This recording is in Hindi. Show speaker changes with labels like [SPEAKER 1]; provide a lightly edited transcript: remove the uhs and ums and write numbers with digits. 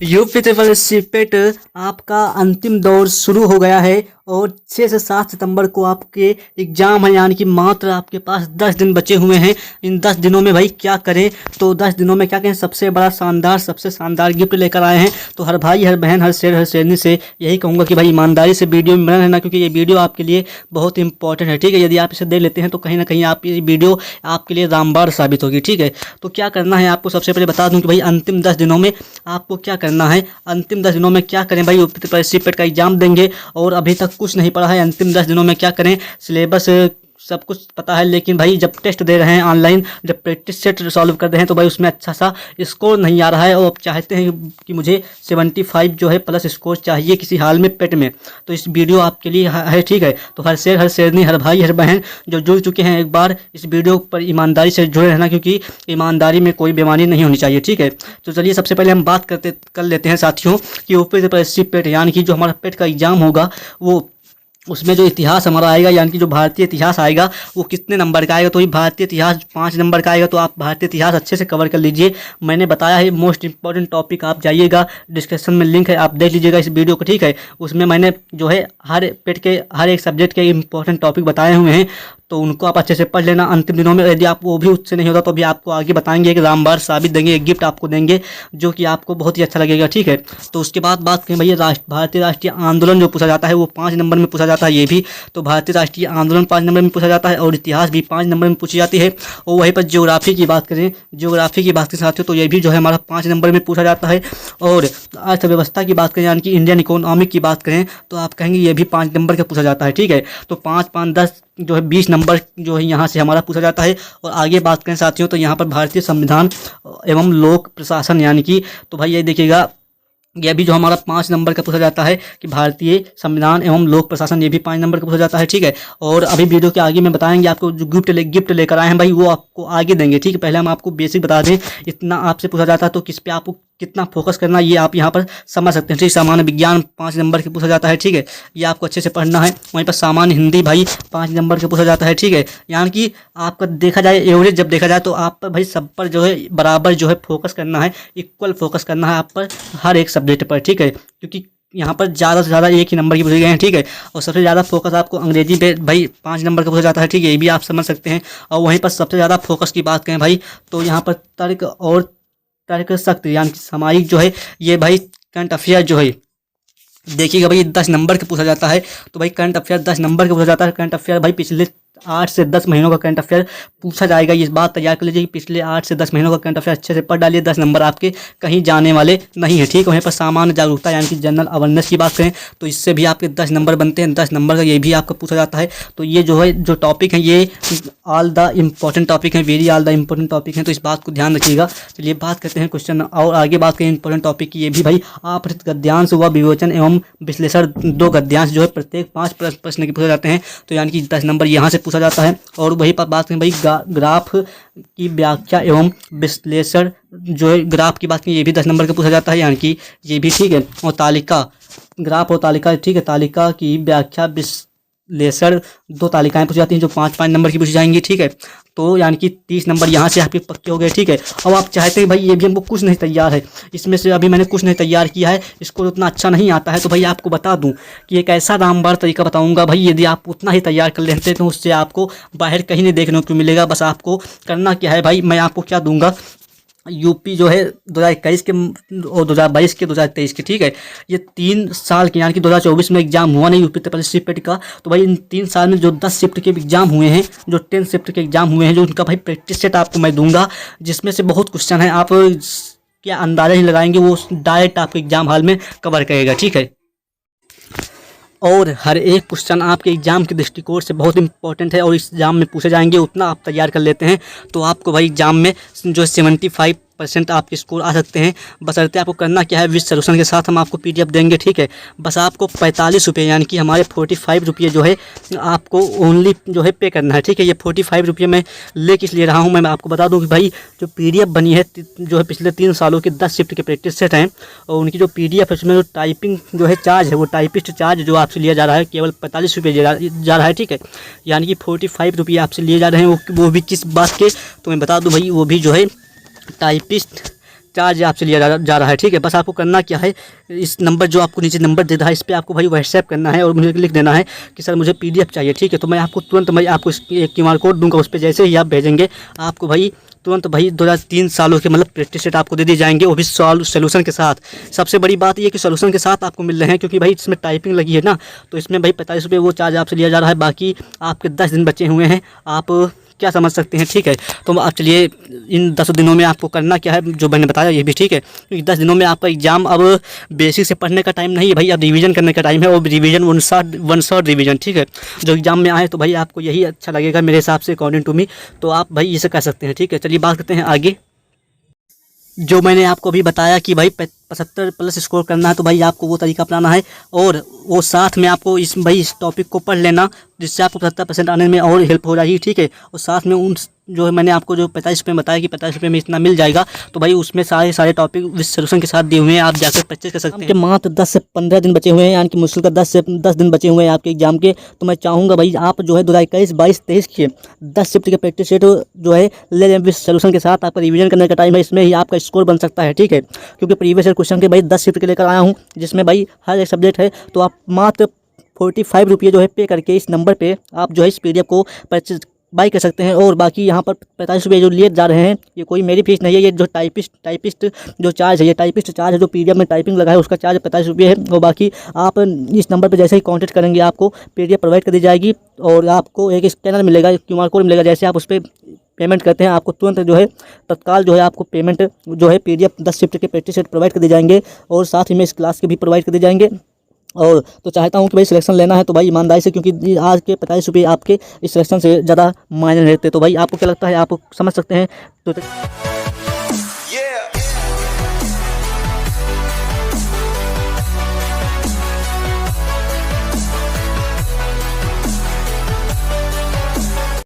[SPEAKER 1] यूपी ट्रिपल एससी पेट आपका अंतिम दौर शुरू हो गया है और 6 से 7 सितंबर को आपके एग्ज़ाम है, यानी कि मात्र आपके पास 10 दिन बचे हुए हैं। इन 10 दिनों में भाई क्या करें, तो 10 दिनों में क्या करें, सबसे बड़ा सबसे शानदार गिफ्ट लेकर आए हैं। तो हर भाई, हर बहन, हर शेर, हर शेरनी से यही कहूँगा कि भाई ईमानदारी से वीडियो में बना रहना, क्योंकि ये वीडियो आपके लिए बहुत इंपॉर्टेंट है। ठीक है, यदि आप इसे देख लेते हैं तो कहीं ना कहीं आप ये वीडियो आपके लिए रामबाण साबित होगी। ठीक है, तो क्या करना है आपको, सबसे पहले बता दूं कि भाई अंतिम 10 दिनों में आपको क्या करना है। अंतिम 10 दिनों में क्या करें भाई, यूपी ट्रिपल एससी पेट का एग्जाम देंगे और अभी तक कुछ नहीं पढ़ा है। अंतिम 10 दिनों में क्या करें, सिलेबस सब कुछ पता है, लेकिन भाई जब टेस्ट दे रहे हैं ऑनलाइन, जब प्रैक्टिस सेट सॉल्व कर रहे हैं तो भाई उसमें अच्छा सा स्कोर नहीं आ रहा है और आप चाहते हैं कि मुझे 75 जो है प्लस स्कोर चाहिए किसी हाल में पेट में, तो इस वीडियो आपके लिए है। ठीक है, तो हर शेर, हर शेरनी, हर भाई, हर बहन जो जुड़ चुके हैं, एक बार इस वीडियो पर ईमानदारी से जुड़े रहना, क्योंकि ईमानदारी में कोई बेईमानी नहीं होनी चाहिए। ठीक है, तो चलिए सबसे पहले हम बात कर लेते हैं साथियों कि यूपी ट्रिपल एससी पेट, यानी कि जो हमारा पेट का एग्जाम होगा वो उसमें जो इतिहास हमारा आएगा, यानी कि जो भारतीय इतिहास आएगा वो कितने नंबर का आएगा। तो ये भारतीय इतिहास 5 नंबर का आएगा, तो आप भारतीय इतिहास अच्छे से कवर कर लीजिए। मैंने बताया है मोस्ट इंपॉर्टेंट टॉपिक, आप जाइएगा डिस्क्रिप्शन में लिंक है, आप देख लीजिएगा इस वीडियो को। ठीक है, उसमें मैंने जो है हर पेट के हर एक सब्जेक्ट के इंपॉर्टेंट टॉपिक बताए हुए हैं, तो उनको आप अच्छे से पढ़ लेना अंतिम दिनों में। यदि आप वो भी उससे नहीं होता तो भी आपको आगे बताएंगे, एक रामबाण साबित देंगे, एक गिफ्ट आपको देंगे जो कि आपको बहुत ही अच्छा लगेगा। ठीक है, तो उसके बाद बात करें भैया भारतीय राष्ट्रीय आंदोलन जो पूछा जाता है वो 5 नंबर में पूछा जाता है। ये भी तो भारतीय राष्ट्रीय आंदोलन 5 नंबर में पूछा जाता है और इतिहास भी 5 नंबर में पूछी जाती है। और वहीं पर ज्योग्राफी की बात करें, साथियों, तो ये भी जो है हमारा 5 नंबर में पूछा जाता है। और अर्थव्यवस्था की बात करें, यानी कि इंडियन इकोनॉमिक की बात करें, तो आप कहेंगे ये भी 5 नंबर का पूछा जाता है। ठीक है, तो 5, 5, 10 जो है 20 नंबर जो है यहाँ से हमारा पूछा जाता है। और आगे बात करें साथियों, तो यहाँ पर भारतीय संविधान एवं लोक प्रशासन, यानी कि तो भाई ये देखिएगा, यह भी जो हमारा 5 नंबर का पूछा जाता है कि भारतीय संविधान एवं लोक प्रशासन, ये भी 5 नंबर का पूछा जाता है। ठीक है, और अभी वीडियो के आगे में बताएंगे आपको जो गिफ्ट लेकर आए हैं भाई वो आपको आगे देंगे। ठीक है, पहले हम आपको बेसिक बता दें, इतना आपसे पूछा जाता है तो किस पे आपको कितना फोकस करना है ये आप यहाँ पर समझ सकते हैं। ठीक, सामान्य विज्ञान 5 नंबर के पूछा जाता है। ठीक है, ये आपको अच्छे से पढ़ना है। वहीं पर सामान्य हिंदी भाई 5 नंबर के पूछा जाता है। ठीक है, यानी कि आपका देखा जाए एवरेज जब देखा जाए तो आप पर भाई सब पर जो है बराबर जो है फोकस करना है, इक्वल फोकस करना है आप पर हर एक सब्जेक्ट पर। ठीक है, क्योंकि यहाँ पर ज़्यादा से ज़्यादा एक ही नंबर की पूछे गए हैं। ठीक है, और सबसे ज़्यादा फोकस आपको अंग्रेजी पे भाई 5 नंबर का पूछा जाता है। ठीक है, ये भी आप समझ सकते हैं। और वहीं पर सबसे ज़्यादा फोकस की बात करें भाई, तो यहाँ पर तर्क शक्ति, यानी कि सामायिक जो है ये भाई करंट अफेयर जो है देखिएगा भाई 10 नंबर का पूछा जाता है। तो भाई करंट अफेयर 10 नंबर का पूछा जाता है। करंट अफेयर भाई पिछले 8 से 10 महीनों का करंट अफेयर पूछा जाएगा। ये बात तैयार कर लीजिए कि पिछले 8 से 10 महीनों का करंट अफेयर अच्छे से पढ़ डालिए, 10 नंबर आपके कहीं जाने वाले नहीं है। ठीक है, वहीं पर सामान्य जागरूकता, यानी कि जनरल अवेयरनेस की बात करें तो इससे भी आपके 10 नंबर बनते हैं। 10 नंबर का ये भी आपका पूछा जाता है। तो ये जो है जो टॉपिक है ये ऑल द इम्पोर्टेंट टॉपिक है, very all the important topic है, तो इस बात को ध्यान रखिएगा। चलिए बात करते हैं क्वेश्चन और आगे बात करें इंपॉर्टेंट टॉपिक की। ये भी भाई आपृत गद्यांश व विवेचन एवं विश्लेषण 2 गद्यांश जो है प्रत्येक 5 प्रश्न के पूछे जाते हैं। तो यानी कि 10 नंबर यहाँ से पूछा जाता है। और वही पर बात करें भाई ग्राफ की व्याख्या एवं विश्लेषण जो है ग्राफ की बात करें, ये भी 10 नंबर का पूछा जाता है, यानी कि ये भी। ठीक है, और तालिका, ग्राफ और तालिका, ठीक है, तालिका की व्याख्या विश्लेषण 2 तालिकाएं पूछी जाती हैं जो 5-5 नंबर की पूछी जाएंगी। ठीक है, तो यानी कि 30 नंबर यहाँ से आपके पक्के हो गए। ठीक है, अब आप चाहते हैं भाई ये भी हमको कुछ नहीं तैयार है, इसमें से अभी मैंने कुछ नहीं तैयार किया है, इसको उतना अच्छा नहीं आता है, तो भाई आपको बता दूं कि एक ऐसा रामबाण तरीका बताऊंगा भाई, यदि आप उतना ही तैयार कर लेते हैं तो उससे आपको बाहर कहीं नहीं देखने को मिलेगा। बस आपको करना क्या है भाई, मैं आपको क्या दूंगा, यूपी जो है 2021 के और 2022 के 2023 के। ठीक है, ये 3 साल के, यानी कि 2024 में एग्जाम हुआ नहीं यूपी ट्रिपल एससी पेट का, तो भाई इन 3 साल में जो 10 शिफ्ट के एग्जाम हुए हैं, जो 10 शिफ्ट के एग्जाम हुए हैं, जो उनका भाई प्रैक्टिस सेट आपको मैं दूंगा, जिसमें से बहुत क्वेश्चन है आप क्या अंदाजा ही लगाएंगे, वो डायरेक्ट आपके एग्जाम हॉल में कवर करेगा। ठीक है, और हर एक क्वेश्चन आपके एग्जाम के दृष्टिकोण से बहुत इंपॉर्टेंट है और इस एग्जाम में पूछे जाएंगे, उतना आप तैयार कर लेते हैं तो आपको भाई एग्जाम में जो 75% आपके स्कोर आ सकते हैं। बशर्ते आपको करना क्या है, विद सॉल्यूशन के साथ हम आपको PDF देंगे। ठीक है, बस आपको 45 रुपये, यानी कि हमारे 45 रुपये जो है आपको ओनली जो है पे करना है। ठीक है, ये 45 रुपये मैं ले किस लिए रहा हूँ, मैं आपको बता दूँ कि भाई जो PDF बनी है जो है पिछले 3 सालों के 10 शिफ्ट के प्रैक्टिस सेट हैं, और उनकी जो PDF है उसमें जो टाइपिंग जो है चार्ज है, वो टाइपिस्ट चार्ज जो आपसे लिया जा रहा है केवल 45 रुपये जा रहा है। ठीक है, यानी कि 45 रुपये आपसे लिए जा रहे हैं, वो भी किस बात के, तो मैं बता दूँ भाई वो भी जो है टाइपिस्ट चार्ज आपसे लिया जा रहा है। ठीक है, बस आपको करना क्या है, इस नंबर जो आपको नीचे नंबर दे रहा है इस पर आपको भाई व्हाट्सएप करना है और मुझे लिख देना है कि सर मुझे PDF चाहिए। ठीक है, तो मैं आपको तुरंत मैं आपको एक QR कोड दूंगा, उस पर जैसे ही आप भेजेंगे आपको भाई तुरंत भाई 2003 सालों के मतलब प्रैक्टिस सेट आपको दे दिए जाएंगे, वो भी सोल्यूशन के साथ। सबसे बड़ी बात ये कि सोल्यूशन के साथ आपको मिल रहे हैं, क्योंकि भाई इसमें टाइपिंग लगी है ना, तो इसमें भाई 45 रुपये वो चार्ज आपसे लिया जा रहा है। बाकी आपके 10 दिन बचे हुए हैं, आप क्या समझ सकते हैं। ठीक है, तो आप चलिए इन 10 दिनों में आपको करना क्या है जो मैंने बताया ये भी ठीक है, क्योंकि 10 दिनों में आपका एग्जाम अब बेसिक से पढ़ने का टाइम नहीं है भाई, अब रिवीजन करने का टाइम है, और रिवीजन वन शॉट रिवीजन। ठीक है, जो एग्जाम में आए तो भाई आपको यही अच्छा लगेगा मेरे हिसाब से, अकॉर्डिंग टू मी, तो आप भाई इसे कर सकते हैं। ठीक है, चलिए बात करते हैं आगे। जो मैंने आपको अभी बताया कि भाई 75+ स्कोर करना है, तो भाई आपको वो तरीका अपनाना है, और वो साथ में आपको इस टॉपिक को पढ़ लेना, जिससे आपको 75% आने में और हेल्प हो जाएगी। ठीक है, और साथ में उन जो है मैंने आपको जो 45 रुपये बताया कि 45 रुपये में इतना मिल जाएगा, तो भाई उसमें सारे टॉपिक विद सोल्यूशन के साथ दिए हुए हैं, आप जाकर परचेज कर सकते हैं। मात्र 10 से 15 दिन बचे हुए हैं, यानी कि मुश्किल का 10 दिन बचे हुए हैं आपके एग्जाम के। तो मैं चाहूँगा भाई आप जो है 2021, 22, 23 के 10 शिफ्ट के प्रैक्टिस सेट जो है ले लें विद सोल्यूशन के साथ। आपका रिवीजन करने का टाइम है, इसमें ही आपका स्कोर बन सकता है। ठीक है, क्योंकि प्रीवियस ईयर क्वेश्चन के भाई 10 शिफ्ट के लेकर आया हूँ, जिसमें भाई हर एक सब्जेक्ट है, तो आप मात्र 45 रुपये जो है पे करके इस नंबर पे आप जो है इस PDF को परचेज बाई कर सकते हैं। और बाकी यहाँ पर 45 रुपये जो लिए जा रहे हैं, ये कोई मेरी फीस नहीं है, ये जो टाइपिस्ट जो चार्ज है, ये टाइपिस्ट चार्ज है, जो PDF में टाइपिंग लगा है उसका चार्ज 45 रुपये है। और बाकी आप इस नंबर पर जैसे ही कॉन्टेक्ट करेंगे आपको PDF प्रोवाइड कर दी जाएगी, और आपको एक स्कैनर मिलेगा, QR कोड मिलेगा। जैसे आप उस पर पेमेंट करते हैं, आपको तुरंत जो है तत्काल जो है आपको पेमेंट जो है PDF 10 शिफ्ट के प्रैक्टिस सेट प्रोवाइड कर दिए जाएंगे, और साथ ही में इस क्लास के भी प्रोवाइड कर दिए जाएंगे। और तो चाहता हूँ कि भाई सिलेक्शन लेना है तो भाई ईमानदारी से, क्योंकि आज के 45 रुपये आपके इस सिलेक्शन से ज़्यादा मायने रहते। तो भाई आपको क्या लगता है, आप समझ सकते हैं तो